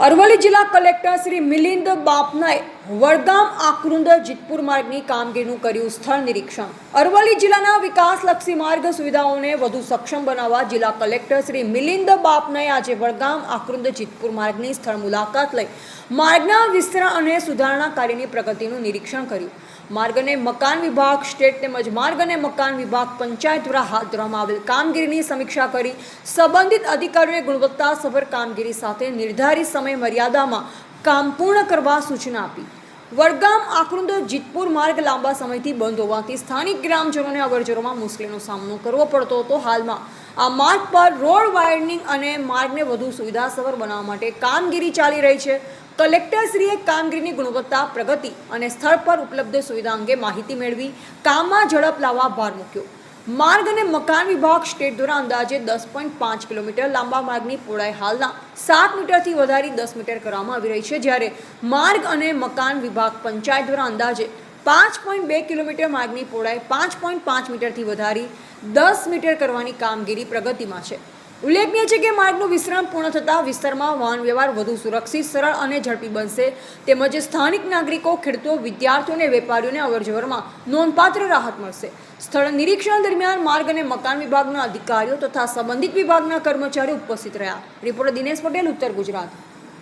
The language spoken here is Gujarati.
અરવલ્લી જિલ્લા કલેક્ટર શ્રી મિલિંદ બાપનાએ વડગામ આકરુંદ જીતપુર માર્ગની કામગીરીનું કર્યું સ્થળ નિરીક્ષણ. અરવલ્લી જિલ્લાના વિકાસલક્ષી માર્ગ સુવિધાઓને વધુ સક્ષમ બનાવવા જિલ્લા કલેક્ટર શ્રી મિલિંદ બાપનાએ આજે વડગામ આકરુંદ જીતપુર માર્ગની સ્થળ મુલાકાત લઈ માર્ગના વિસ્તરણ અને સુધારણા કાર્યની પ્રગતિનું નિરીક્ષણ કર્યું. માર્ગ અને મકાન વિભાગ સ્ટેટ તેમજ માર્ગ અને મકાન વિભાગ પંચાયત દ્વારા હાથ ધરવામાં આવેલ કામગીરીની સમીક્ષા કરી સંબંધિત અધિકારીઓને ગુણવત્તાસભર કામગીરી સાથે નિર્ધારિત સમય મર્યાદામાં કામ પૂર્ણ કરવા સૂચના આપી. વડગામ આકરુંદ જીતપુર માર્ગ લાંબા સમયથી બંધ હોવાથી સ્થાનિક ગ્રામજનોને અવરજવરમાં મુશ્કેલીનો સામનો કરવો પડતો હતો. હાલમાં આ માર્ગ પર રોડ વાયડનિંગ અને માર્ગને વધુ સુવિધાસભર બનાવવા માટે કામગીરી ચાલી રહી છે. કલેક્ટરશ્રીએ કામગીરીની ગુણવત્તા, પ્રગતિ અને સ્થળ પર ઉપલબ્ધ સુવિધા અંગે માહિતી મેળવી કામમાં ઝડપ લાવવા ભાર મૂક્યો. માર્ગ અને મકાન વિભાગ સ્ટેટ દ્વારા અંદાજે 10.5 કિલોમીટર લાંબા માર્ગની પહોળાઈ હાલના 7 મીટરથી વધારી 10 મીટર કરવામાં આવી રહી છે, જ્યારે માર્ગ અને મકાન વિભાગ પંચાયત દ્વારા અંદાજે 5.2 કિલોમીટર માર્ગની પહોળાઈ 5.5 મીટરથી વધારી 10 મીટર કરવાની કામગીરી પ્રગતિમાં છે. ઉલ્લેખનીય છે કે માર્ગનું વિસ્તરણ પૂર્ણ થતાં વિસ્તારમાં વાહન વ્યવહાર વધુ સુરક્ષિત, સરળ અને ઝડપી બનશે. તેમજ સ્થાનિક નાગરિકો, ખેડૂતો, વિદ્યાર્થીઓ અને વેપારીઓને અવરજવરમાં નોંધપાત્ર રાહત મળશે. સ્થળ નિરીક્ષણ દરમિયાન માર્ગ અને મકાન વિભાગના અધિકારીઓ તથા સંબંધિત વિભાગના કર્મચારીઓ ઉપસ્થિત રહ્યા. રિપોર્ટર દિનેશ પટેલ, ઉત્તર ગુજરાત.